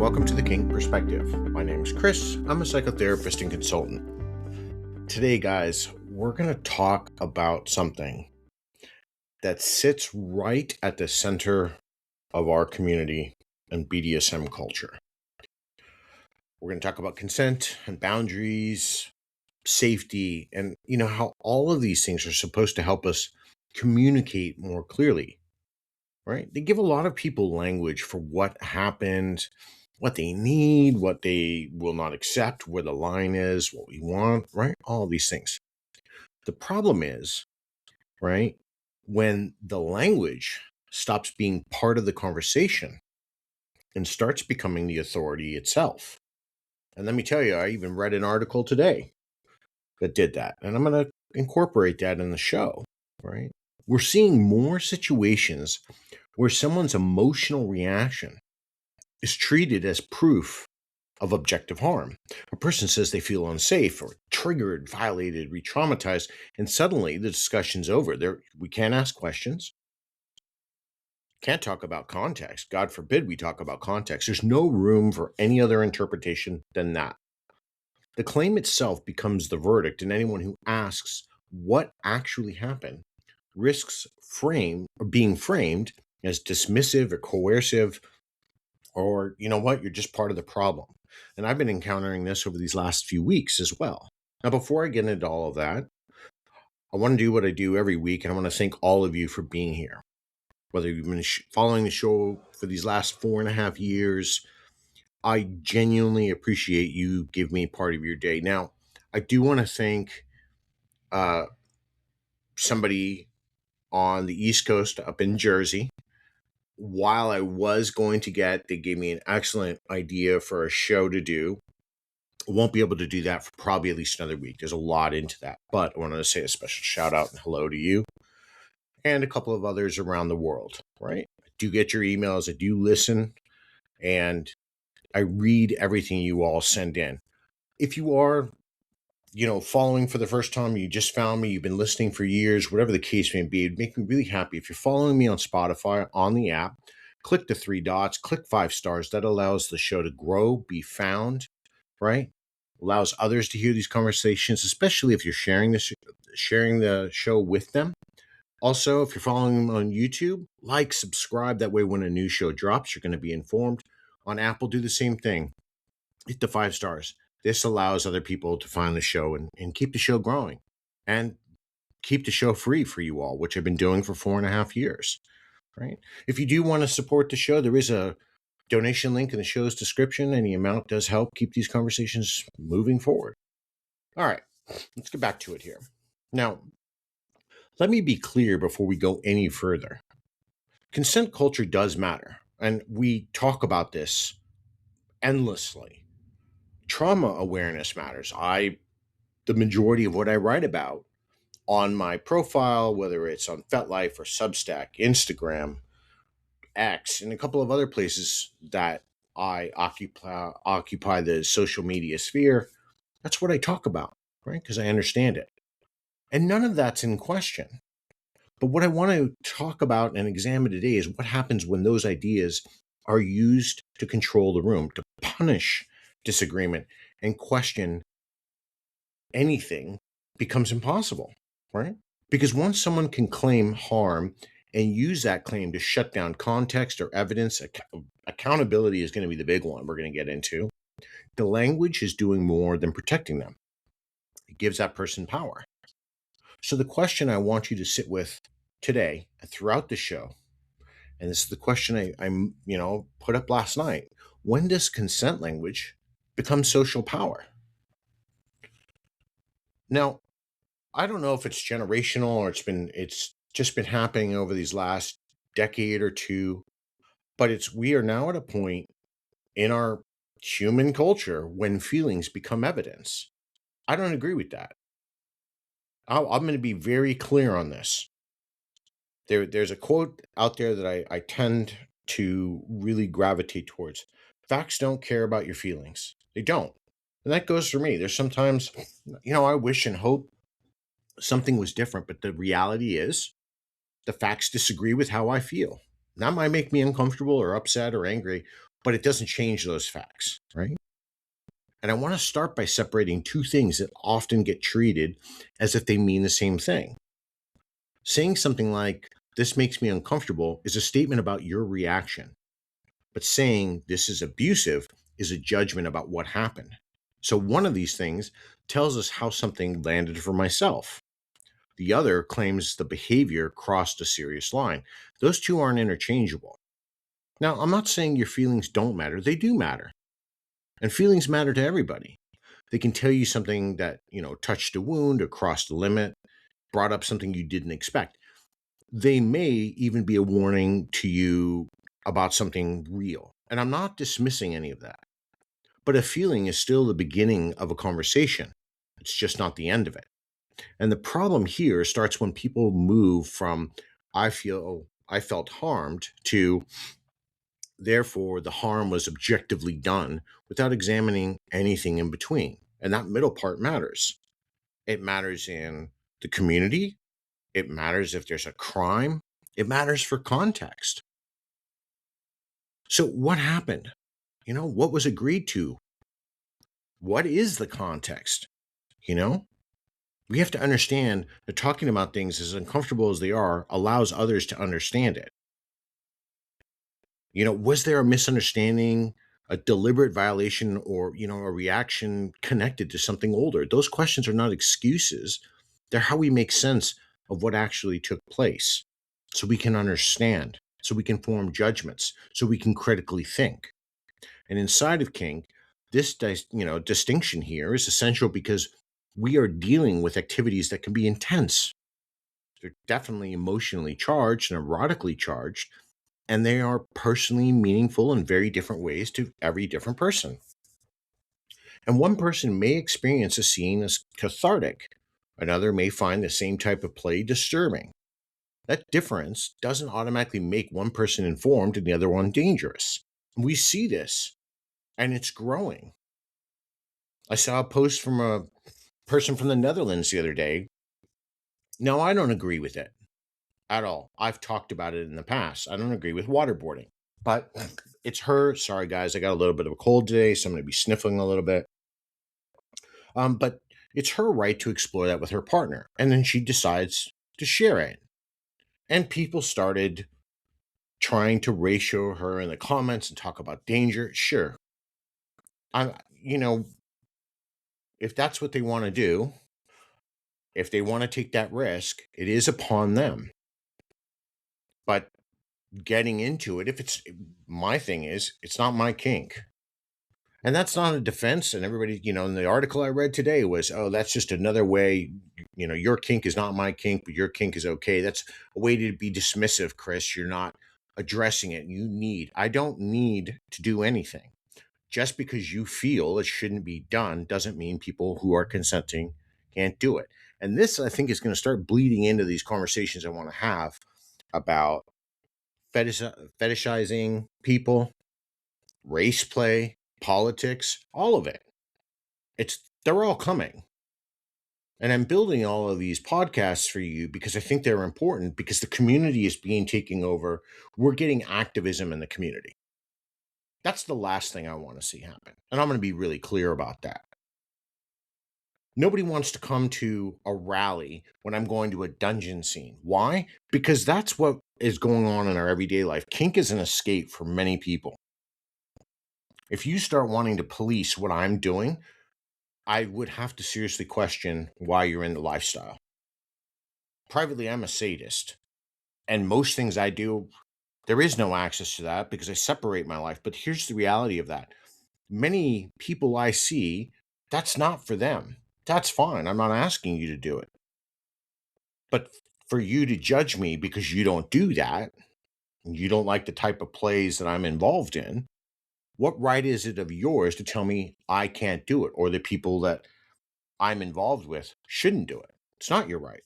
welcome to the Kink Perspective. My name is Chris. I'm a psychotherapist and consultant. Today, guys, we're going to talk about something that sits right at the center of our community and BDSM culture. We're going to talk about consent and boundaries, safety, and how all of these things are supposed to help us communicate more clearly, right? They give a lot of people language for what happened, what they need, what they will not accept, where the line is, what we want, right? All of these things. The problem is, right, when the language stops being part of the conversation and starts becoming the authority itself. And let me tell you, I even read an article today that did that. And I'm going to incorporate that in the show, right? We're seeing more situations where someone's emotional reaction is treated as proof of objective harm. A person says they feel unsafe or triggered, violated, re-traumatized, and suddenly the discussion's over. We can't ask questions. Can't talk about context. God forbid we talk about context. There's no room for any other interpretation than that. The claim itself becomes the verdict, and anyone who asks what actually happened risks being framed as dismissive or coercive, or you're just part of the problem. And I've been encountering this over these last few weeks as well. Now, before I get into all of that, I want to do what I do every week, and I want to thank all of you for being here. Whether you've been following the show for these last 4.5 years, I genuinely appreciate you give me part of your day. Now, I do want to thank somebody on the East Coast up in Jersey. While I was going to they gave me an excellent idea for a show to do. I won't be able to do that for probably at least another week. There's a lot into that, but I wanted to say a special shout out and hello to you and a couple of others around the world, right? I do get your emails. I do listen, and I read everything you all send in. If you are, following for the first time, you just found me, you've been listening for years, whatever the case may be, it'd make me really happy. If you're following me on Spotify, on the app, click the 3 dots, click 5 stars. That allows the show to grow, be found, right? Allows others to hear these conversations, especially if you're sharing the show with them. Also, if you're following them on YouTube, subscribe. That way, when a new show drops, you're going to be informed. On Apple, do the same thing. Hit the 5 stars. This allows other people to find the show and keep the show growing and keep the show free for you all, which I've been doing for 4.5 years, right? If you do want to support the show, there is a donation link in the show's description. Any amount does help keep these conversations moving forward. All right, let's get back to it here. Now, let me be clear before we go any further. Consent culture does matter, and we talk about this endlessly. Trauma awareness matters. The majority of what I write about on my profile, whether it's on Fetlife or Substack, Instagram, X, and a couple of other places that I occupy the social media sphere, that's what I talk about, right? Because I understand it. And none of that's in question. But what I want to talk about and examine today is what happens when those ideas are used to control the room, to punish disagreement, and question anything becomes impossible, right? Because once someone can claim harm and use that claim to shut down context or evidence, accountability is going to be the big one we're going to get into. The language is doing more than protecting them. It gives that person power. So the question I want you to sit with today and throughout the show, and this is the question I put up last night: when does consent language become social power? Now, I don't know if it's generational or it's just been happening over these last decade or two, but we are now at a point in our human culture when feelings become evidence. I don't agree with that. I'm going to be very clear on this. There's a quote out there that I tend to really gravitate towards. Facts don't care about your feelings. They don't. And that goes for me. There's sometimes, I wish and hope something was different, but the reality is the facts disagree with how I feel. That might make me uncomfortable or upset or angry, but it doesn't change those facts, right? And I want to start by separating two things that often get treated as if they mean the same thing. Saying something like, "This makes me uncomfortable," is a statement about your reaction. But saying this is abusive is a judgment about what happened. So one of these things tells us how something landed for myself. The other claims the behavior crossed a serious line. Those two aren't interchangeable. Now, I'm not saying your feelings don't matter. They do matter. And feelings matter to everybody. They can tell you something that, touched a wound or crossed a limit, brought up something you didn't expect. They may even be a warning to you about something real. And I'm not dismissing any of that. But a feeling is still the beginning of a conversation. It's just not the end of it. And the problem here starts when people move from I felt harmed to therefore the harm was objectively done without examining anything in between. And that middle part matters. It matters in the community. It matters if there's a crime. It matters for context. So what happened? What was agreed to? What is the context? We have to understand that talking about things, as uncomfortable as they are, allows others to understand it. Was there a misunderstanding, a deliberate violation, or, a reaction connected to something older? Those questions are not excuses. They're how we make sense of what actually took place so we can understand, so we can form judgments, so we can critically think. And inside of Kink, this distinction here is essential because we are dealing with activities that can be intense. They're definitely emotionally charged and erotically charged, and they are personally meaningful in very different ways to every different person. And one person may experience a scene as cathartic, another may find the same type of play disturbing. That difference doesn't automatically make one person informed and the other one dangerous. We see this, and it's growing. I saw a post from a person from the Netherlands the other day. Now, I don't agree with it at all. I've talked about it in the past. I don't agree with waterboarding, but it's her. Sorry, guys, I got a little bit of a cold today, so I'm going to be sniffling a little bit. But it's her right to explore that with her partner. And then she decides to share it. And people started trying to ratio her in the comments and talk about danger. Sure. If that's what they want to do, if they want to take that risk, it is upon them. But getting into it, my thing is, it's not my kink. And that's not a defense. And everybody, in the article I read today was, oh, that's just another way, your kink is not my kink, but your kink is okay. That's a way to be dismissive, Chris. You're not addressing it. I don't need to do anything. Just because you feel it shouldn't be done doesn't mean people who are consenting can't do it. And this, I think, is going to start bleeding into these conversations I want to have about fetishizing people, race play, politics, all of it. They're all coming. And I'm building all of these podcasts for you because I think they're important because the community is being taken over. We're getting activism in the community. That's the last thing I want to see happen. And I'm going to be really clear about that. Nobody wants to come to a rally when I'm going to a dungeon scene. Why? Because that's what is going on in our everyday life. Kink is an escape for many people. If you start wanting to police what I'm doing, I would have to seriously question why you're in the lifestyle. Privately, I'm a sadist. And most things I do, there is no access to that because I separate my life. But here's the reality of that. Many people I see, that's not for them. That's fine. I'm not asking you to do it. But for you to judge me because you don't do that, and you don't like the type of plays that I'm involved in, what right is it of yours to tell me I can't do it or the people that I'm involved with shouldn't do it? It's not your right.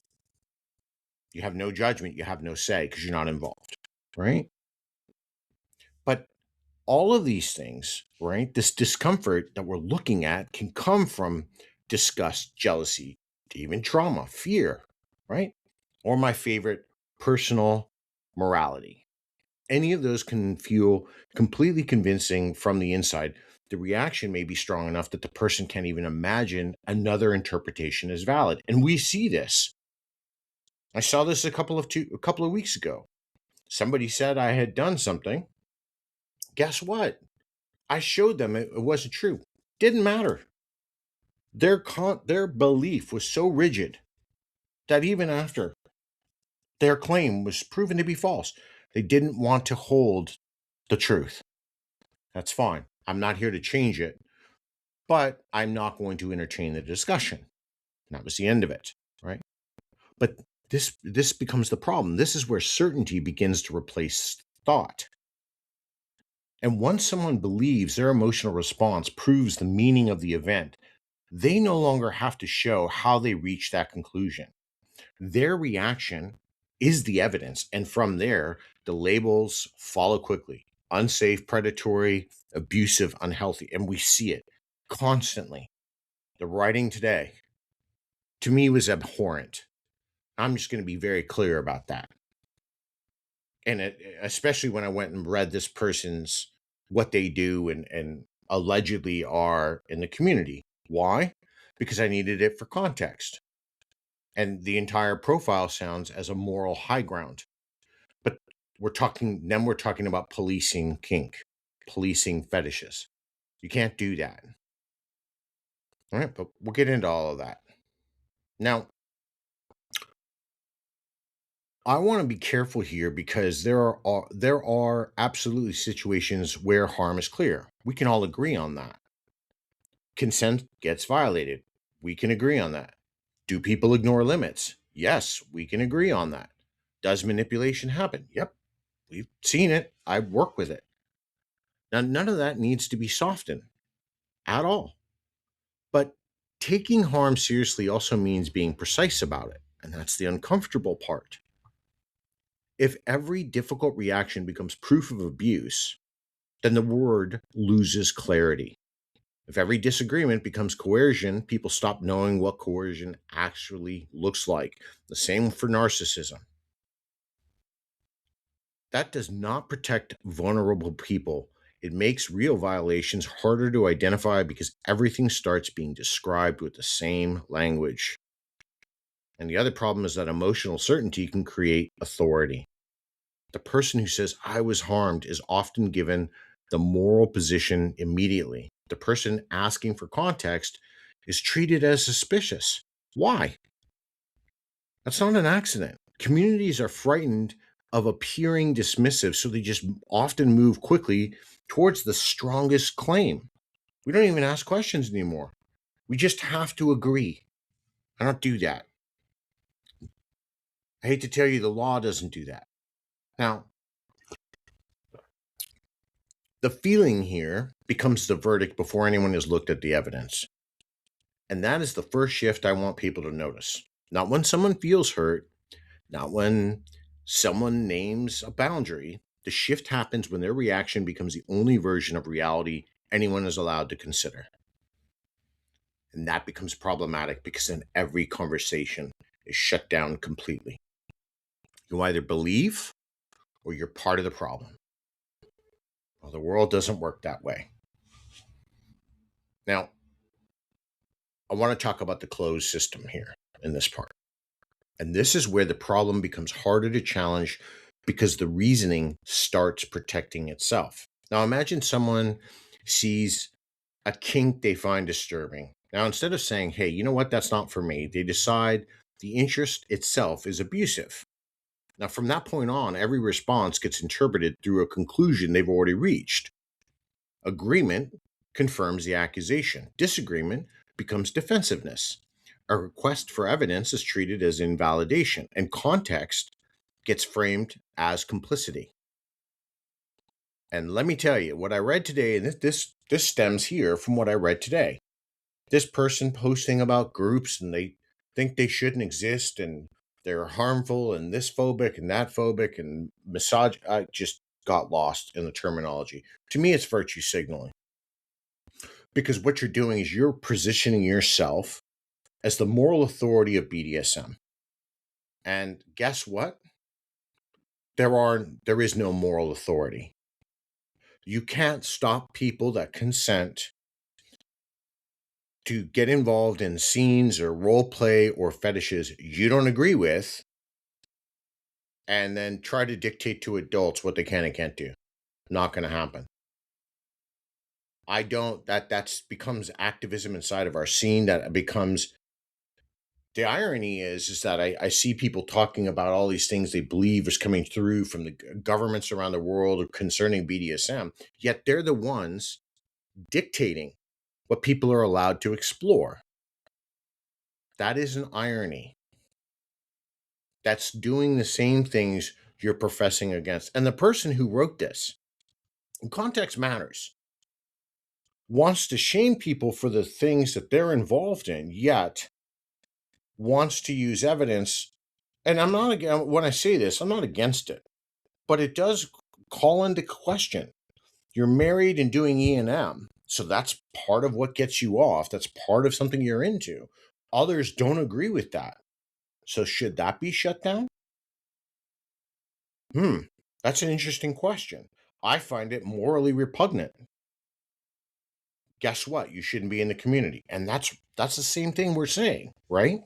You have no judgment. You have no say because you're not involved, right? But all of these things, right, this discomfort that we're looking at can come from disgust, jealousy, even trauma, fear, right? Or my favorite, personal morality. Any of those can feel completely convincing from the inside. The reaction may be strong enough that the person can't even imagine another interpretation is valid. And we see this. I saw this a couple of weeks ago. Somebody said I had done something. Guess what? I showed them it wasn't true. Didn't matter. Their belief was so rigid that even after their claim was proven to be false, they didn't want to hold the truth. That's fine. I'm not here to change it, but I'm not going to entertain the discussion. And that was the end of it, right? But this becomes the problem. This is where certainty begins to replace thought. And once someone believes their emotional response proves the meaning of the event, they no longer have to show how they reached that conclusion. Their reaction is the evidence. And from there, the labels follow quickly: unsafe, predatory, abusive, unhealthy. And we see it constantly. The writing today, to me, was abhorrent. I'm just going to be very clear about that. And especially when I went and read this person's what they do and allegedly are in the community. Why? Because I needed it for context. And the entire profile sounds as a moral high ground. But we're talking about policing kink, policing fetishes. You can't do that. All right, but we'll get into all of that. Now, I want to be careful here because there are absolutely situations where harm is clear. We can all agree on that. Consent gets violated. We can agree on that. Do people ignore limits? Yes, we can agree on that. Does manipulation happen? Yep, we've seen it. I work with it. Now, none of that needs to be softened at all. But taking harm seriously also means being precise about it. And that's the uncomfortable part. If every difficult reaction becomes proof of abuse, then the word loses clarity. If every disagreement becomes coercion, people stop knowing what coercion actually looks like. The same for narcissism. That does not protect vulnerable people. It makes real violations harder to identify because everything starts being described with the same language. And the other problem is that emotional certainty can create authority. The person who says, I was harmed, is often given the moral position immediately. The person asking for context is treated as suspicious. Why? That's not an accident. Communities are frightened of appearing dismissive, so they just often move quickly towards the strongest claim. We don't even ask questions anymore. We just have to agree. I don't do that. I hate to tell you, the law doesn't do that. Now, the feeling here becomes the verdict before anyone has looked at the evidence. And that is the first shift I want people to notice. Not when someone feels hurt, not when someone names a boundary. The shift happens when their reaction becomes the only version of reality anyone is allowed to consider. And that becomes problematic because then every conversation is shut down completely. You either believe or you're part of the problem. Well, the world doesn't work that way. Now, I want to talk about the closed system here in this part. And this is where the problem becomes harder to challenge because the reasoning starts protecting itself. Now, imagine someone sees a kink they find disturbing. Now, instead of saying, hey, you know what, that's not for me, they decide the interest itself is abusive. Now, from that point on, every response gets interpreted through a conclusion they've already reached. Agreement confirms the accusation. Disagreement becomes defensiveness. A request for evidence is treated as invalidation, and context gets framed as complicity. And let me tell you, what I read today, and this stems here from what I read today. This person posting about groups and they think they shouldn't exist and they're harmful and this phobic and that phobic and I just got lost in the terminology. To me, it's virtue signaling. Because what you're doing is you're positioning yourself as the moral authority of BDSM. And guess what? there is no moral authority. You can't stop people that consent to get involved in scenes or role play or fetishes you don't agree with, and then try to dictate to adults what they can and can't do. Not going to happen. I don't, that's becomes activism inside of our scene. That becomes, the irony is that I see people talking about all these things they believe is coming through from the governments around the world concerning BDSM, yet they're the ones dictating what people are allowed to explore. That is an irony. That's doing the same things you're professing against. And the person who wrote this, context matters, wants to shame people for the things that they're involved in, yet wants to use evidence. And I'm not, when I say this, I'm not against it, but it does call into question. You're married and doing E&M, so that's part of what gets you off. That's part of something you're into. Others don't agree with that. So should that be shut down? That's an interesting question. I find it morally repugnant. Guess what? You shouldn't be in the community. And that's the same thing we're saying, right?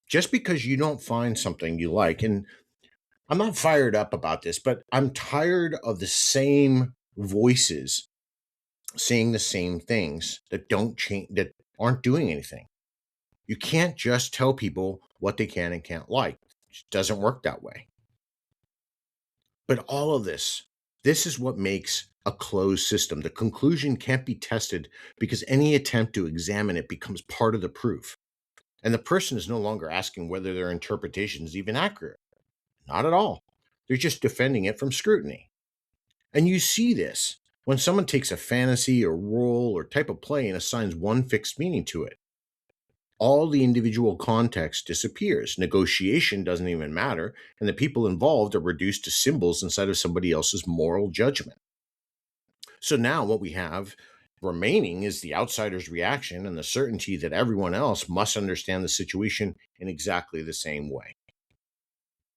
Just because you don't find something you like, and I'm not fired up about this, but I'm tired of the same voices saying the same things that don't change, that aren't doing anything. You can't just tell people what they can and can't like. It just doesn't work that way. But all of this is what makes a closed system. The conclusion can't be tested because any attempt to examine it becomes part of the proof. And the person is no longer asking whether their interpretation is even accurate. Not at all. They're just defending it from scrutiny. And you see this when someone takes a fantasy or role or type of play and assigns one fixed meaning to it. All the individual context disappears. Negotiation doesn't even matter, and the people involved are reduced to symbols inside of somebody else's moral judgment. So now what we have remaining is the outsider's reaction and the certainty that everyone else must understand the situation in exactly the same way.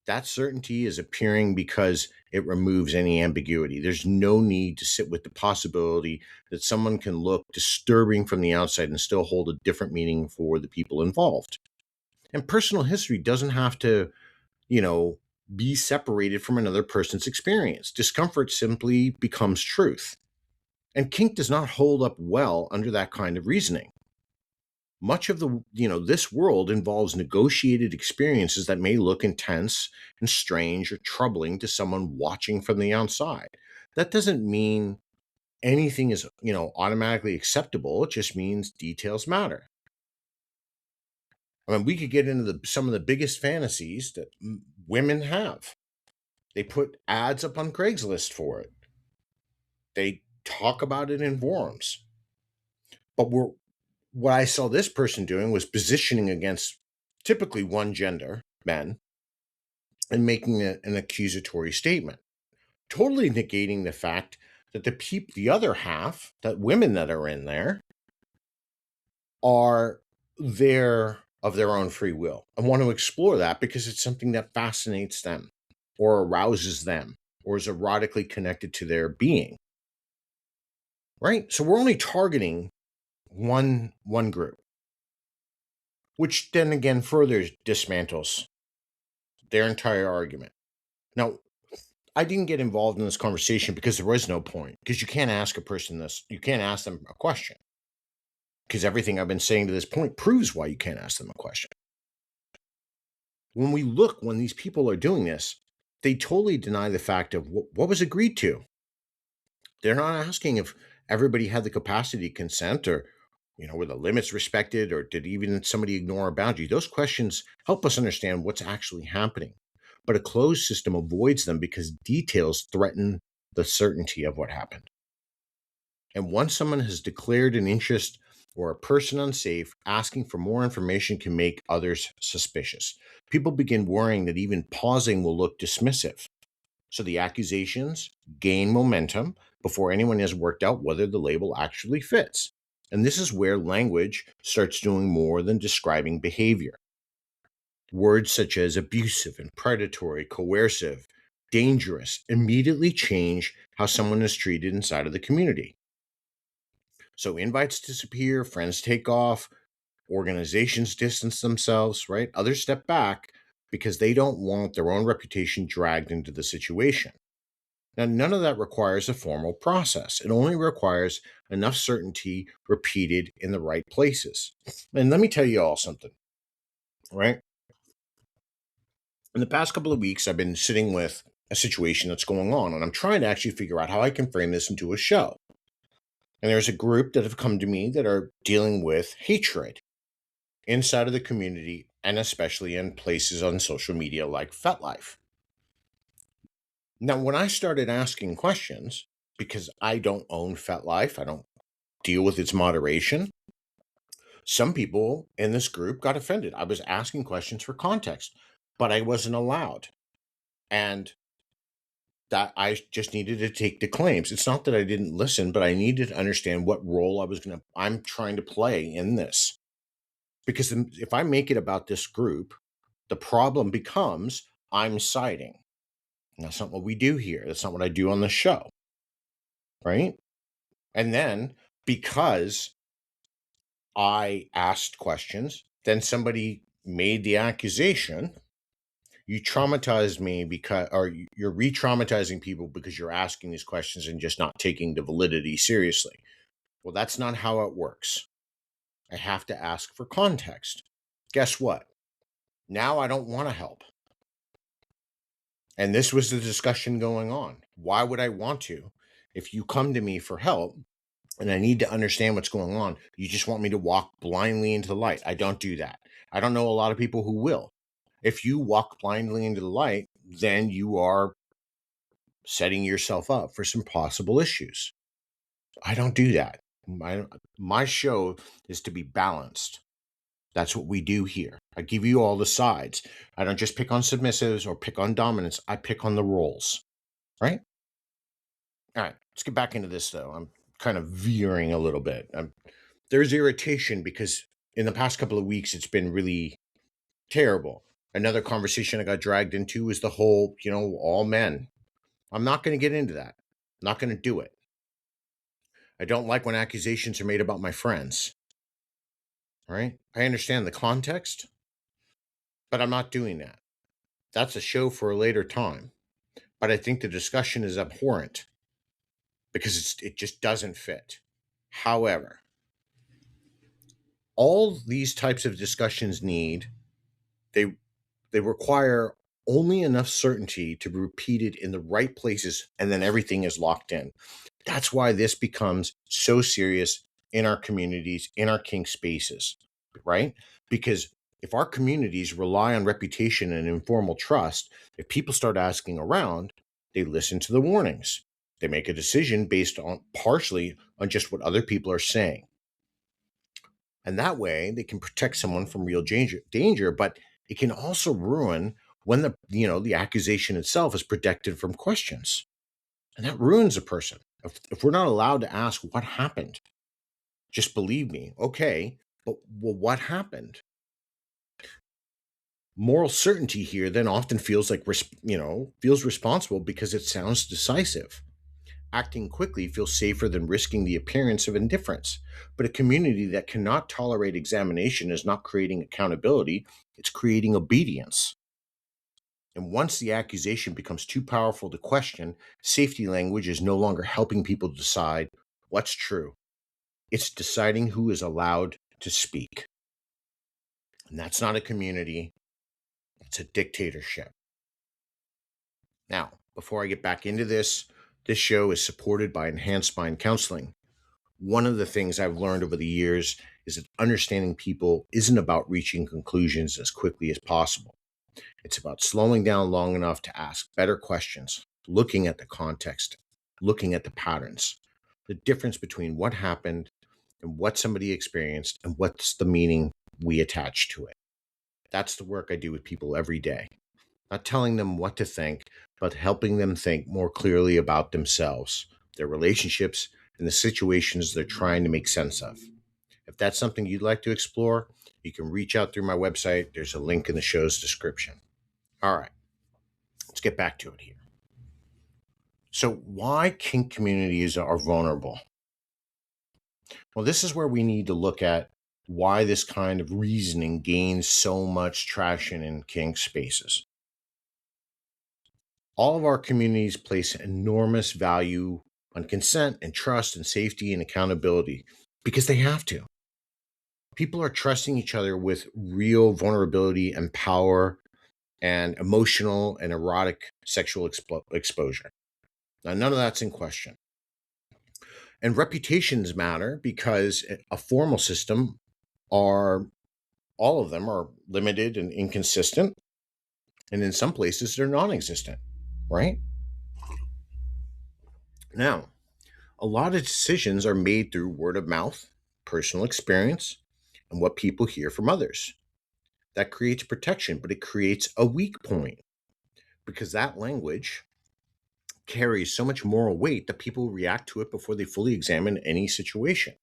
That certainty is appearing because it removes any ambiguity. There's no need to sit with the possibility that someone can look disturbing from the outside and still hold a different meaning for the people involved. And personal history doesn't have to, be separated from another person's experience. Discomfort simply becomes truth. And kink does not hold up well under that kind of reasoning. Much of this world involves negotiated experiences that may look intense and strange or troubling to someone watching from the outside. That doesn't mean anything is, automatically acceptable. It just means details matter. I mean, we could get into some of the biggest fantasies that women have. They put ads up on Craigslist for it. They talk about it in forums. But what I saw this person doing was positioning against typically one gender, men, and making an accusatory statement, totally negating the fact that the other half, that women that are in there, are there of their own free will and want to explore that because it's something that fascinates them or arouses them or is erotically connected to their being. Right? So we're only targeting one group, which then again further dismantles their entire argument. Now, I didn't get involved in this conversation because there was no point, because you can't ask a person this, you can't ask them a question, because everything I've been saying to this point proves why you can't ask them a question. When these people are doing this, they totally deny the fact of what was agreed to. They're not asking if everybody had the capacity to consent, or were the limits respected, or did even somebody ignore a boundary. Those questions help us understand what's actually happening. But a closed system avoids them because details threaten the certainty of what happened. And once someone has declared an interest or a person unsafe, asking for more information can make others suspicious. People begin worrying that even pausing will look dismissive. So the accusations gain momentum before anyone has worked out whether the label actually fits. And this is where language starts doing more than describing behavior. Words such as abusive and predatory, coercive, dangerous immediately change how someone is treated inside of the community. So invites disappear, friends take off, organizations distance themselves, right? Others step back because they don't want their own reputation dragged into the situation. Now, none of that requires a formal process. It only requires enough certainty repeated in the right places. And let me tell you all something, right? In the past couple of weeks, I've been sitting with a situation that's going on, and I'm trying to actually figure out how I can frame this into a show. And there's a group that have come to me that are dealing with hatred inside of the community, and especially in places on social media like Fetlife. Now, when I started asking questions, because I don't own Fetlife, I don't deal with its moderation, some people in this group got offended. I was asking questions for context, but I wasn't allowed. And that I just needed to take the claims. It's not that I didn't listen, but I needed to understand what role I'm trying to play in this. Because if I make it about this group, the problem becomes I'm siding. And that's not what we do here. That's not what I do on the show. Right? And then because I asked questions, then somebody made the accusation. You traumatized me or you're re-traumatizing people because you're asking these questions and just not taking the validity seriously. Well, that's not how it works. I have to ask for context. Guess what? Now I don't want to help. And this was the discussion going on. Why would I want to? If you come to me for help and I need to understand what's going on, you just want me to walk blindly into the light. I don't do that. I don't know a lot of people who will. If you walk blindly into the light, then you are setting yourself up for some possible issues. I don't do that. My show is to be balanced. That's what we do here. I give you all the sides. I don't just pick on submissives or pick on dominance. I pick on the roles, right? All right, let's get back into this, though. I'm kind of veering a little bit. There's irritation because in the past couple of weeks, it's been really terrible. Another conversation I got dragged into is the whole, all men. I'm not going to get into that. I'm not going to do it. I don't like when accusations are made about my friends. All right? I understand the context, but I'm not doing that. That's a show for a later time. But I think the discussion is abhorrent because it just doesn't fit. However, all these types of discussions they require only enough certainty to be repeated in the right places, and then everything is locked in. That's why this becomes so serious in our communities, in our kink spaces, right? Because if our communities rely on reputation and informal trust, if people start asking around, they listen to the warnings. They make a decision based on partially on just what other people are saying. And that way they can protect someone from real danger, but it can also ruin when the accusation itself is protected from questions. And that ruins a person. If we're not allowed to ask what happened, just believe me, okay, but what happened? Moral certainty here then often feels like feels responsible because it sounds decisive. Acting quickly feels safer than risking the appearance of indifference. But a community that cannot tolerate examination is not creating accountability, it's creating obedience. And once the accusation becomes too powerful to question, safety language is no longer helping people decide what's true. It's deciding who is allowed to speak. And that's not a community, it's a dictatorship. Now, before I get back into this show is supported by Enhanced Mind Counseling. One of the things I've learned over the years is that understanding people isn't about reaching conclusions as quickly as possible. It's about slowing down long enough to ask better questions, looking at the context, looking at the patterns, the difference between what happened and what somebody experienced and what's the meaning we attach to it. That's the work I do with people every day. Not telling them what to think, but helping them think more clearly about themselves, their relationships, and the situations they're trying to make sense of. If that's something you'd like to explore, you can reach out through my website. There's a link in the show's description. All right, let's get back to it here. So, why kink communities are vulnerable? Well, this is where we need to look at why this kind of reasoning gains so much traction in kink spaces. All of our communities place enormous value on consent and trust and safety and accountability because they have to. People are trusting each other with real vulnerability and power and emotional and erotic sexual exposure. Now, none of that's in question. And reputations matter because a formal system are all of them are limited and inconsistent. And in some places, they're non existent, right? Now, a lot of decisions are made through word of mouth, personal experience, and what people hear from others. That creates protection, but it creates a weak point because that language carries so much moral weight that people react to it before they fully examine any situation.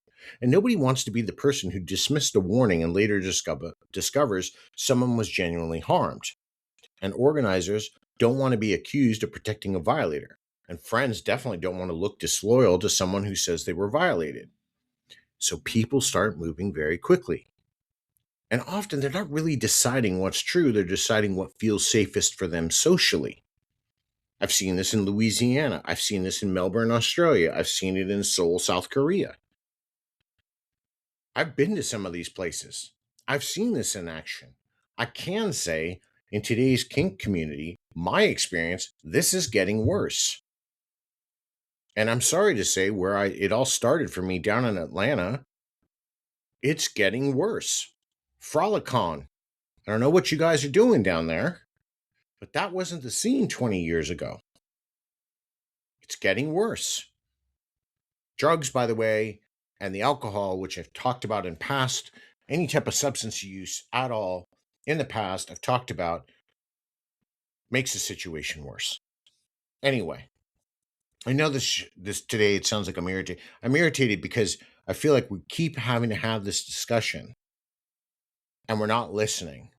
And nobody wants to be the person who dismissed a warning and later discovers someone was genuinely harmed. And organizers don't want to be accused of protecting a violator. And friends definitely don't want to look disloyal to someone who says they were violated. So people start moving very quickly. And often they're not really deciding what's true, they're deciding what feels safest for them socially. I've seen this in Louisiana. I've seen this in Melbourne, Australia. I've seen it in Seoul, South Korea. I've been to some of these places. I've seen this in action. I can say in today's kink community, my experience, this is getting worse. And I'm sorry to say where it all started for me down in Atlanta, it's getting worse. Frolicon. I don't know what you guys are doing down there, but that wasn't the scene 20 years ago. It's getting worse. Drugs, by the way, and the alcohol, which I've talked about in past, any type of substance use at all in the past, I've talked about, makes the situation worse. Anyway, I know this today, it sounds like I'm irritated. I'm irritated because I feel like we keep having to have this discussion and we're not listening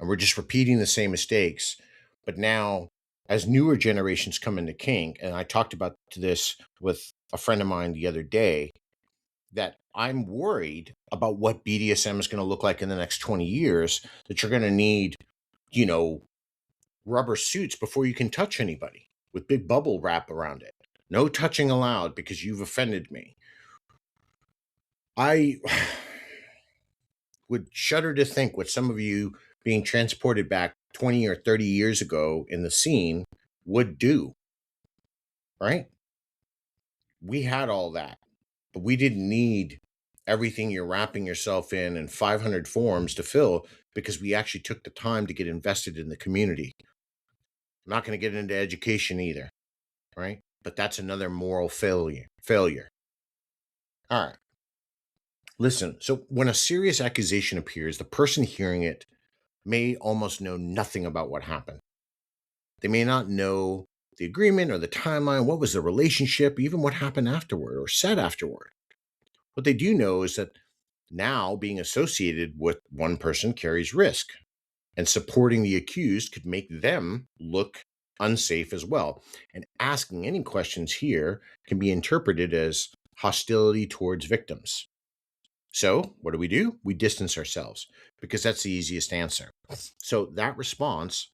and we're just repeating the same mistakes. But now, as newer generations come into kink, and I talked about this with a friend of mine the other day, that I'm worried about what BDSM is going to look like in the next 20 years, that you're going to need, you know, rubber suits before you can touch anybody with big bubble wrap around it. No touching allowed because you've offended me. I would shudder to think what some of you being transported back 20 or 30 years ago in the scene would do, right? We had all that, but we didn't need everything you're wrapping yourself in and 500 forms to fill because we actually took the time to get invested in the community. I'm not going to get into education either, right? But that's another moral failure. All right. Listen, so when a serious accusation appears, the person hearing it may almost know nothing about what happened. They may not know the agreement or the timeline, what was the relationship, even what happened afterward or said afterward. What they do know is that now being associated with one person carries risk, and supporting the accused could make them look unsafe as well. And asking any questions here can be interpreted as hostility towards victims. So, what do? We distance ourselves because that's the easiest answer. So, that response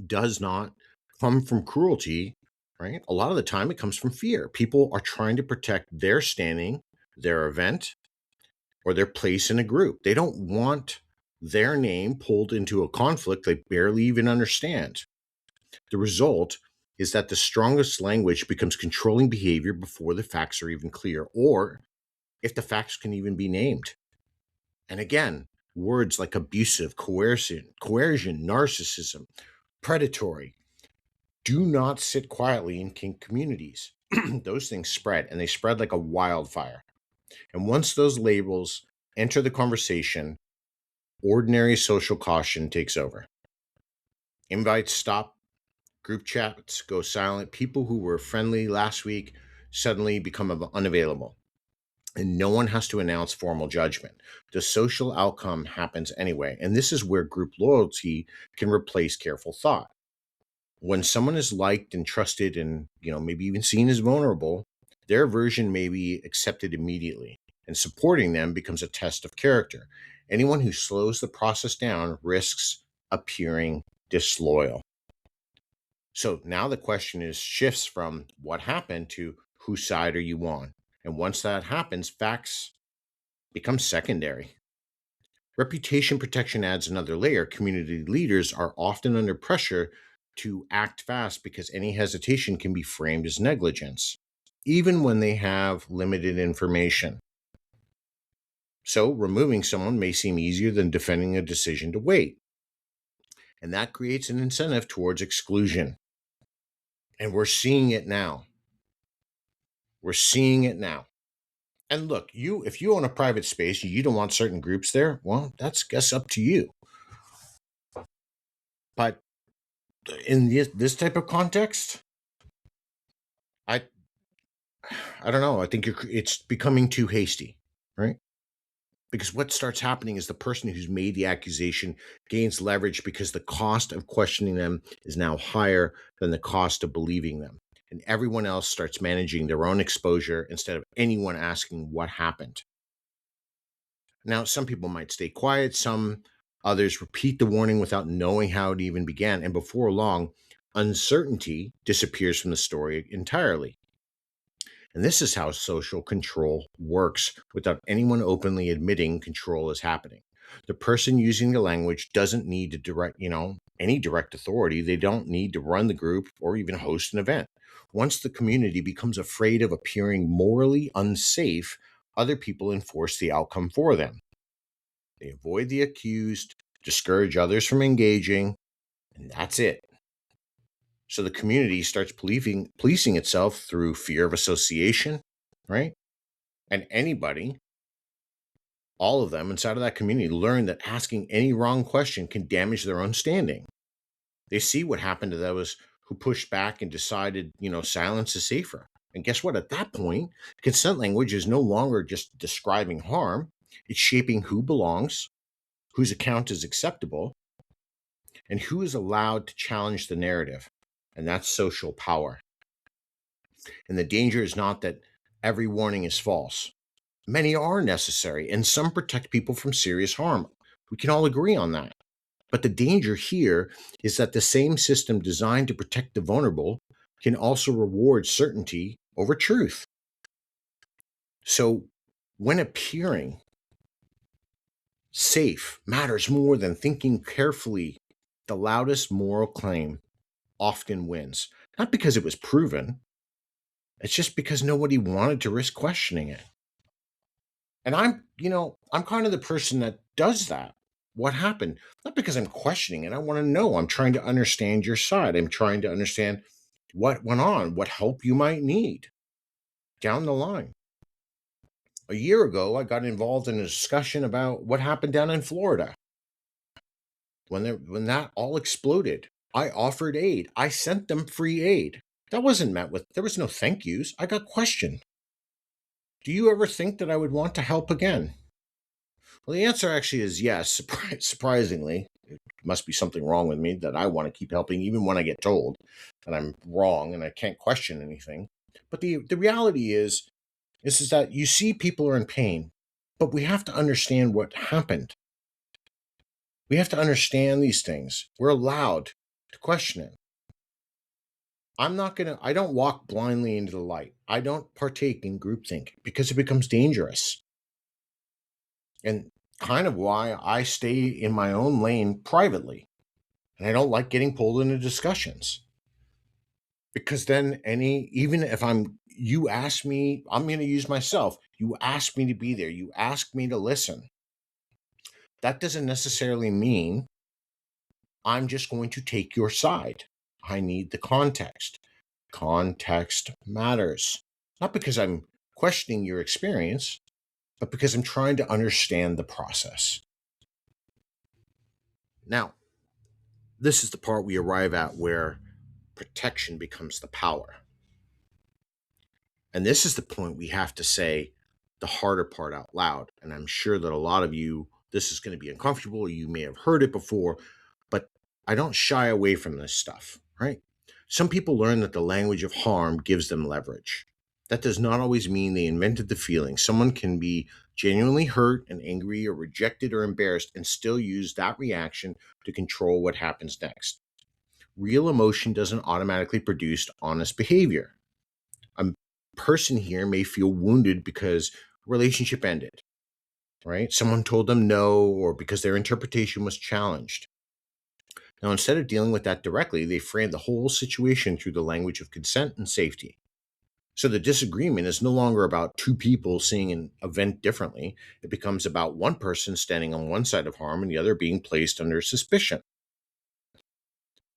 does not come from cruelty, right? A lot of the time it comes from fear. People are trying to protect their standing, their event, or their place in a group. They don't want their name pulled into a conflict they barely even understand. The result is that the strongest language becomes controlling behavior before the facts are even clear, or if the facts can even be named. And again, words like abusive, coercion, narcissism, predatory do not sit quietly in kink communities. Those things spread, and they spread like a wildfire. And once those labels enter the conversation, ordinary social caution takes over. Invites stop, group chats go silent. People who were friendly last week suddenly become unavailable. And no one has to announce formal judgment. The social outcome happens anyway. And this is where group loyalty can replace careful thought. When someone is liked and trusted and, maybe even seen as vulnerable, their version may be accepted immediately, and supporting them becomes a test of character. Anyone who slows the process down risks appearing disloyal. So now the question is shifts from what happened to whose side are you on? And once that happens, facts become secondary. Reputation protection adds another layer. Community leaders are often under pressure to act fast because any hesitation can be framed as negligence, even when they have limited information. So, removing someone may seem easier than defending a decision to wait. And that creates an incentive towards exclusion. And we're seeing it now. We're seeing it now. And look, if you own a private space, you don't want certain groups there, well, that's guess up to you. But in this type of context, I don't know. I think it's becoming too hasty, right? Because what starts happening is the person who's made the accusation gains leverage because the cost of questioning them is now higher than the cost of believing them. And everyone else starts managing their own exposure instead of anyone asking what happened. Now, some people might stay quiet, some others repeat the warning without knowing how it even began. And before long, uncertainty disappears from the story entirely. And this is how social control works without anyone openly admitting control is happening. The person using the language doesn't need to any direct authority. They don't need to run the group or even host an event. Once the community becomes afraid of appearing morally unsafe, other people enforce the outcome for them. They avoid the accused, discourage others from engaging, and that's it. So the community starts policing itself through fear of association, right? And anybody, all of them inside of that community, learn that asking any wrong question can damage their own standing. They see what happened to those who pushed back and decided, silence is safer. And guess what? At that point, consent language is no longer just describing harm, it's shaping who belongs, whose account is acceptable, and who is allowed to challenge the narrative. And that's social power. And the danger is not that every warning is false. Many are necessary, and some protect people from serious harm. We can all agree on that. But the danger here is that the same system designed to protect the vulnerable can also reward certainty over truth. So when appearing safe matters more than thinking carefully, the loudest moral claim often wins. Not because it was proven, it's just because nobody wanted to risk questioning it. And I'm kind of the person that does that. What happened? Not because I'm questioning it. I want to know. I'm trying to understand your side. I'm trying to understand what went on, what help you might need down the line. A year ago, I got involved in a discussion about what happened down in Florida. When that all exploded, I offered aid. I sent them free aid. That wasn't met with, there was no thank yous. I got questioned. Do you ever think that I would want to help again? Well, the answer actually is yes, surprisingly. It must be something wrong with me that I want to keep helping even when I get told that I'm wrong and I can't question anything. But the reality is that you see people are in pain, but we have to understand what happened. We have to understand these things. We're allowed to question it. I don't walk blindly into the light. I don't partake in groupthink because it becomes dangerous. And kind of why I stay in my own lane privately. And I don't like getting pulled into discussions. Because then even if you ask me, I'm going to use myself. You ask me to be there. You ask me to listen. That doesn't necessarily mean I'm just going to take your side. I need the context. Context matters. Not because I'm questioning your experience, but because I'm trying to understand the process. Now, this is the part we arrive at where protection becomes the power. And this is the point we have to say the harder part out loud. And I'm sure that a lot of you, this is going to be uncomfortable. You may have heard it before, but I don't shy away from this stuff, right? Some people learn that the language of harm gives them leverage. That does not always mean they invented the feeling. Someone can be genuinely hurt and angry or rejected or embarrassed and still use that reaction to control what happens next. Real emotion doesn't automatically produce honest behavior. A person here may feel wounded because a relationship ended, right? Someone told them no, or because their interpretation was challenged. Now, instead of dealing with that directly, they frame the whole situation through the language of consent and safety. So the disagreement is no longer about two people seeing an event differently. It becomes about one person standing on one side of harm and the other being placed under suspicion.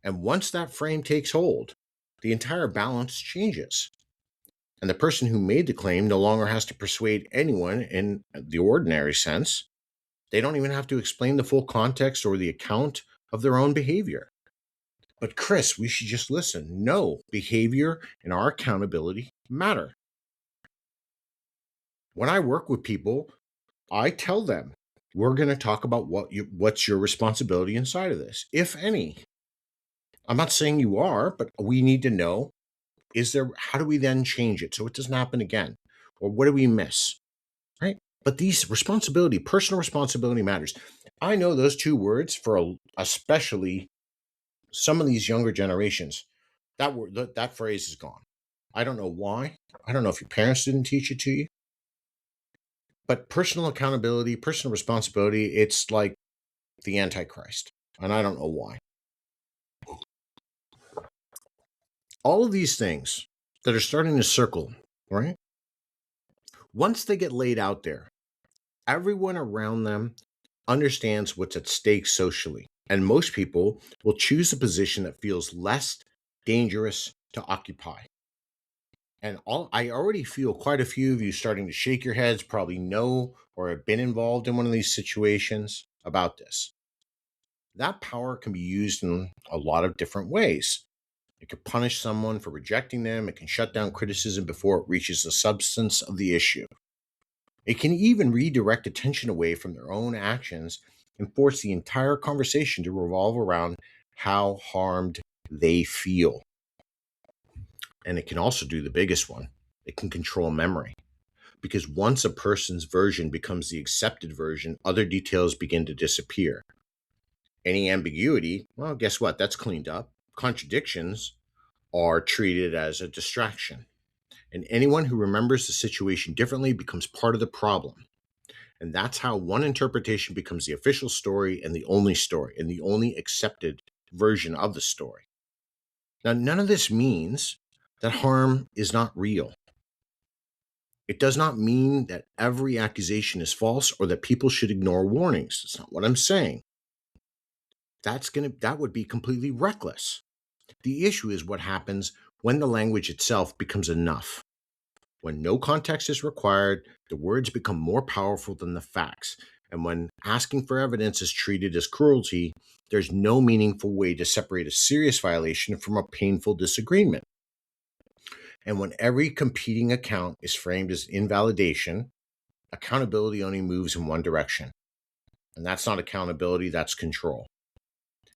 And once that frame takes hold, the entire balance changes. And the person who made the claim no longer has to persuade anyone in the ordinary sense. They don't even have to explain the full context or the account of their own behavior. But Chris, we should just listen. No, behavior and our accountability matter. When I work with people, I tell them, we're going to talk about what's your responsibility inside of this, if any. I'm not saying you are, but we need to know, how do we then change it so it doesn't happen again? Or what do we miss? Right? But these personal responsibility matters. I know those two words for especially some of these younger generations. That phrase is gone. I don't know why. I don't know if your parents didn't teach it to you. But personal accountability, personal responsibility, it's like the Antichrist. And I don't know why. All of these things that are starting to circle, right? Once they get laid out there, everyone around them understands what's at stake socially. And most people will choose a position that feels less dangerous to occupy. And I already feel quite a few of you starting to shake your heads, probably know or have been involved in one of these situations about this. That power can be used in a lot of different ways. It can punish someone for rejecting them. It can shut down criticism before it reaches the substance of the issue. It can even redirect attention away from their own actions and force the entire conversation to revolve around how harmed they feel. And it can also do the biggest one. It can control memory. Because once a person's version becomes the accepted version, other details begin to disappear. Any ambiguity, well, guess what? That's cleaned up. Contradictions are treated as a distraction. And anyone who remembers the situation differently becomes part of the problem. And that's how one interpretation becomes the official story and the only accepted version of the story. Now, none of this means that harm is not real. It does not mean that every accusation is false or that people should ignore warnings. That's not what I'm saying. That would be completely reckless. The issue is what happens when the language itself becomes enough. When no context is required, the words become more powerful than the facts. And when asking for evidence is treated as cruelty, there's no meaningful way to separate a serious violation from a painful disagreement. And when every competing account is framed as invalidation, accountability only moves in one direction. And that's not accountability, that's control.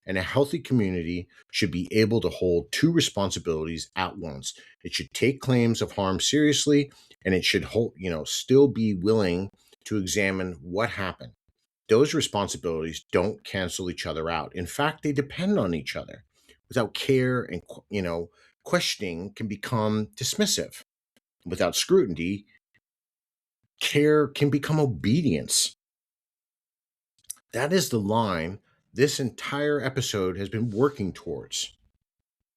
And a healthy community should be able to hold two responsibilities at once. It should take claims of harm seriously, and it should still be willing to examine what happened. Those responsibilities don't cancel each other out. In fact, they depend on each other. Without care and questioning can become dismissive. Without scrutiny, care can become obedience. That is the line this entire episode has been working towards.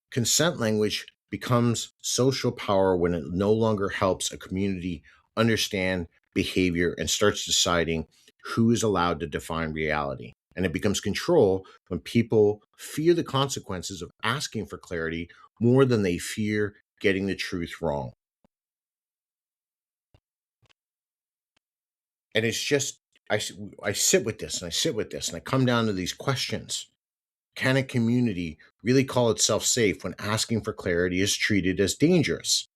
Consent language becomes social power when it no longer helps a community understand behavior and starts deciding who is allowed to define reality. And it becomes control when people fear the consequences of asking for clarity more than they fear getting the truth wrong. And it's just, I sit with this and I sit with this and I come down to these questions. Can a community really call itself safe when asking for clarity is treated as dangerous?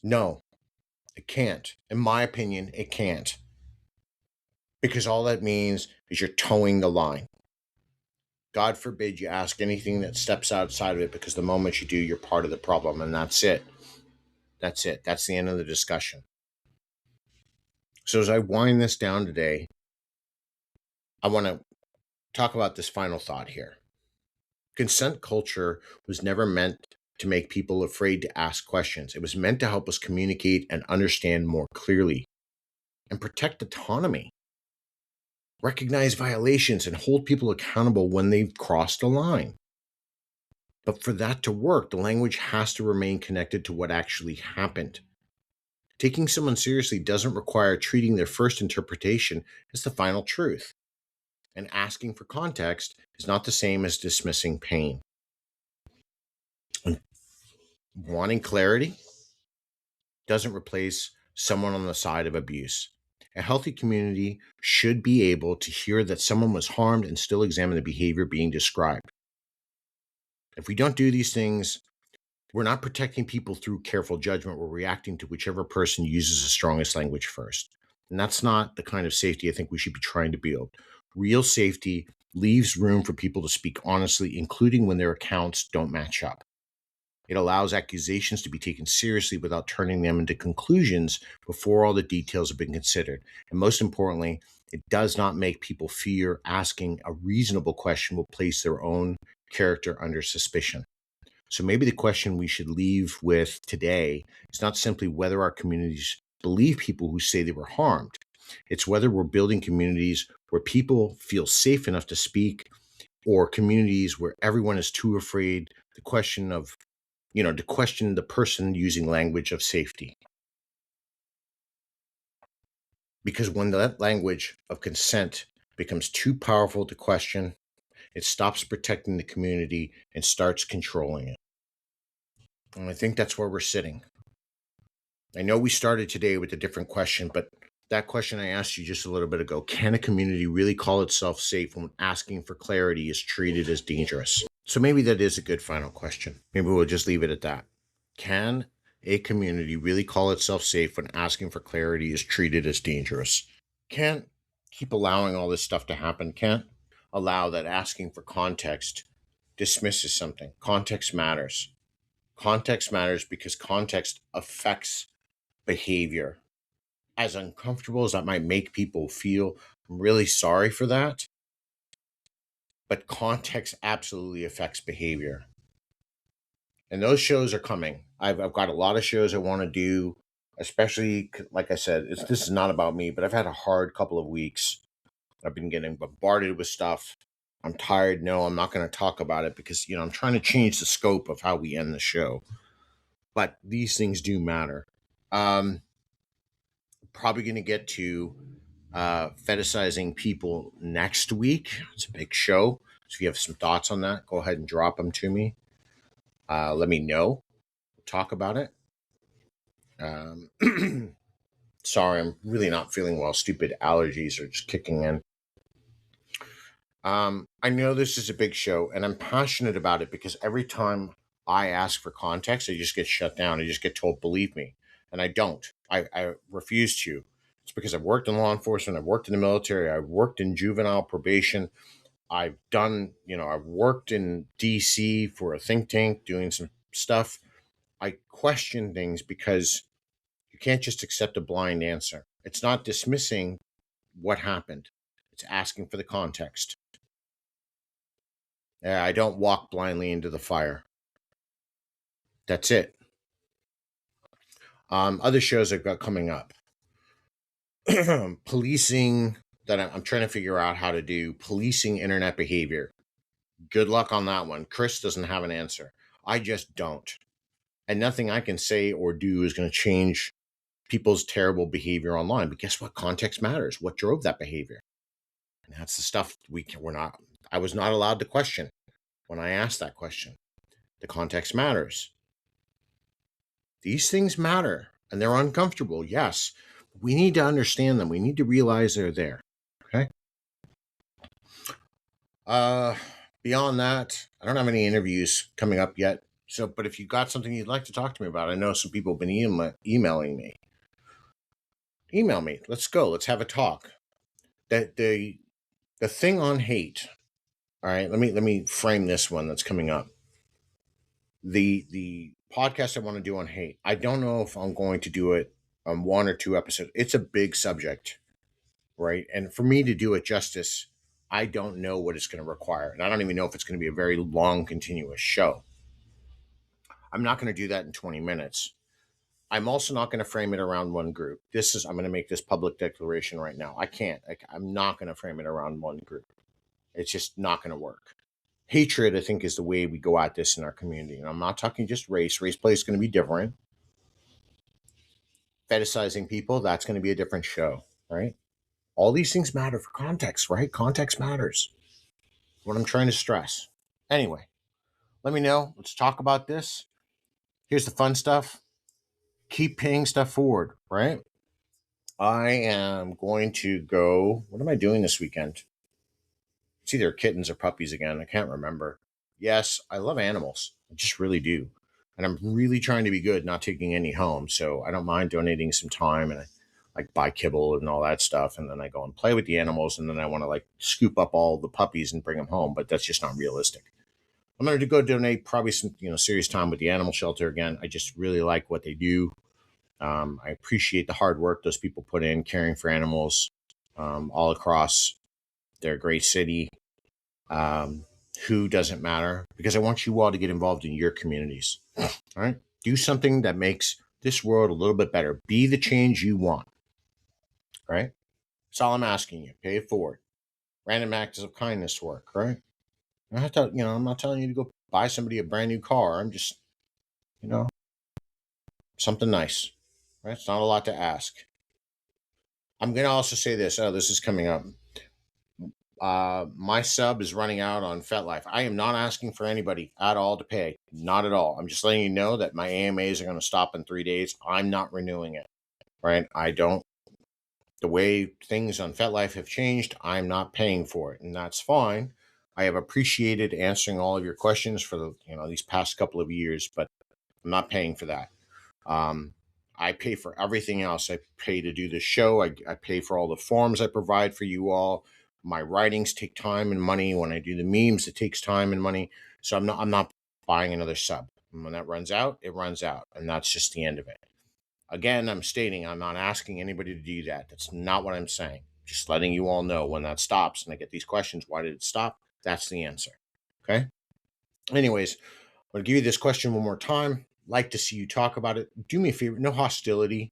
No, it can't. In my opinion, it can't. Because all that means is you're towing the line. God forbid you ask anything that steps outside of it, because the moment you do, you're part of the problem, and that's it. That's it. That's the end of the discussion. So as I wind this down today, I want to talk about this final thought here. Consent culture was never meant to make people afraid to ask questions. It was meant to help us communicate and understand more clearly and protect autonomy, recognize violations, and hold people accountable when they've crossed a line. But for that to work, the language has to remain connected to what actually happened. Taking someone seriously doesn't require treating their first interpretation as the final truth. And asking for context is not the same as dismissing pain. And wanting clarity doesn't replace someone on the side of abuse. A healthy community should be able to hear that someone was harmed and still examine the behavior being described. If we don't do these things, we're not protecting people through careful judgment. We're reacting to whichever person uses the strongest language first. And that's not the kind of safety I think we should be trying to build. Real safety leaves room for people to speak honestly, including when their accounts don't match up. It allows accusations to be taken seriously without turning them into conclusions before all the details have been considered. And most importantly, it does not make people fear asking a reasonable question will place their own character under suspicion. So maybe the question we should leave with today is not simply whether our communities believe people who say they were harmed. It's whether we're building communities where people feel safe enough to speak, or communities where everyone is too afraid to question the person using language of safety. Because when that language of consent becomes too powerful to question, it stops protecting the community and starts controlling it. And I think that's where we're sitting. I know we started today with a different question, but that question I asked you just a little bit ago, can a community really call itself safe when asking for clarity is treated as dangerous? So maybe that is a good final question. Maybe we'll just leave it at that. Can a community really call itself safe when asking for clarity is treated as dangerous? Can't keep allowing all this stuff to happen. Can't allow that asking for context dismisses something. Context matters. Context matters because context affects behavior. As uncomfortable as that might make people feel, I'm really sorry for that. But context absolutely affects behavior. And those shows are coming. I've got a lot of shows I want to do, especially, like I said, this is not about me, but I've had a hard couple of weeks. I've been getting bombarded with stuff. I'm tired. No, I'm not going to talk about it because, I'm trying to change the scope of how we end the show. But these things do matter. Probably going to get to fetishizing people next week. It's a big show. So if you have some thoughts on that, go ahead and drop them to me. Let me know. Talk about it. Sorry, I'm really not feeling well. Stupid allergies are just kicking in. I know this is a big show, and I'm passionate about it because every time I ask for context, I just get shut down. I just get told, believe me. And I don't. I refuse to. It's because I've worked in law enforcement, I've worked in the military, I've worked in juvenile probation. I've worked in DC for a think tank doing some stuff. I question things because you can't just accept a blind answer. It's not dismissing what happened. It's asking for the context. I don't walk blindly into the fire. That's it. Other shows I've got coming up. Policing that I'm trying to figure out how to do. Policing internet behavior. Good luck on that one. Chris doesn't have an answer. I just don't. And nothing I can say or do is going to change people's terrible behavior online. But guess what? Context matters. What drove that behavior? And that's the stuff I was not allowed to question when I asked that question. The context matters. These things matter and they're uncomfortable. Yes. We need to understand them. We need to realize they're there. Okay. Beyond that, I don't have any interviews coming up yet. So, but if you've got something you'd like to talk to me about, I know some people have been emailing me. Email me. Let's go. Let's have a talk. The thing on hate All right, let me frame this one that's coming up. The podcast I want to do on hate. I don't know if I'm going to do it on 1 or 2 episodes. It's a big subject, right? And for me to do it justice, I don't know what it's going to require, and I don't even know if it's going to be a very long, continuous show. I'm not going to do that in 20 minutes. I'm also not going to frame it around one group. I'm going to make this public declaration right now. I can't. I'm not going to frame it around one group. It's just not going to work. Hatred, I think, is the way we go at this in our community. And I'm not talking just race. Race play is going to be different. Fetishizing people, that's going to be a different show, right? All these things matter for context, right? Context matters. What I'm trying to stress. Anyway, let me know. Let's talk about this. Here's the fun stuff. Keep paying stuff forward, right? I am going to go. What am I doing this weekend? It's either kittens or puppies again. I can't remember. Yes, I love animals. I just really do. And I'm really trying to be good, not taking any home. So I don't mind donating some time, and I like buy kibble and all that stuff. And then I go and play with the animals. And then I want to like scoop up all the puppies and bring them home. But that's just not realistic. I'm going to go donate probably some, serious time with the animal shelter again. I just really like what they do. I appreciate the hard work those people put in caring for animals all across their great city. Who doesn't matter, because I want you all to get involved in your communities. All right. Do something that makes this world a little bit better. Be the change you want. Right. That's all I'm asking you. Pay it forward. Random acts of kindness work. Right. I'm not telling you to go buy somebody a brand new car. I'm just, something nice. Right. It's not a lot to ask. I'm going to also say this. Oh, this is coming up. My sub is running out on Fetlife. I am not asking for anybody at all to pay. Not at all. I'm just letting you know that my AMAs are going to stop in 3 days. I'm not renewing it. Right? The way things on Fetlife have changed, I'm not paying for it. And that's fine. I have appreciated answering all of your questions for these past couple of years, but I'm not paying for that. I pay for everything else. I pay to do the show. I pay for all the forms I provide for you all. My writings take time and money. When I do the memes, it takes time and money. So I'm not buying another sub. And when that runs out, it runs out. And that's just the end of it. Again, I'm stating I'm not asking anybody to do that. That's not what I'm saying. Just letting you all know when that stops. And I get these questions, why did it stop? That's the answer. Okay? Anyways, I'm going to give you this question one more time. Like to see you talk about it. Do me a favor, no hostility.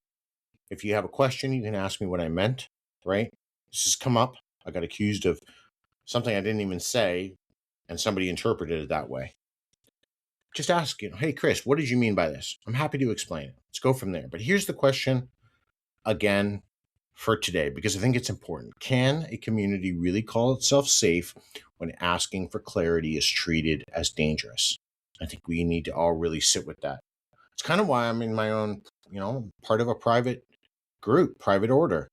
If you have a question, you can ask me what I meant, right? This has come up. I got accused of something I didn't even say, and somebody interpreted it that way. Just ask, hey, Chris, what did you mean by this? I'm happy to explain it. Let's go from there. But here's the question again for today, because I think it's important. Can a community really call itself safe when asking for clarity is treated as dangerous? I think we need to all really sit with that. It's kind of why I'm in my own, part of a private group, private order,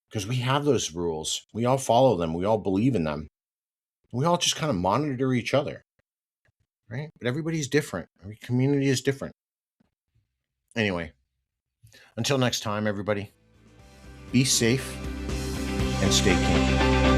because we have those rules. We all follow them. We all believe in them. We all just kind of monitor each other, right? But everybody's different. Every community is different. Anyway, until next time, everybody, be safe and stay kink.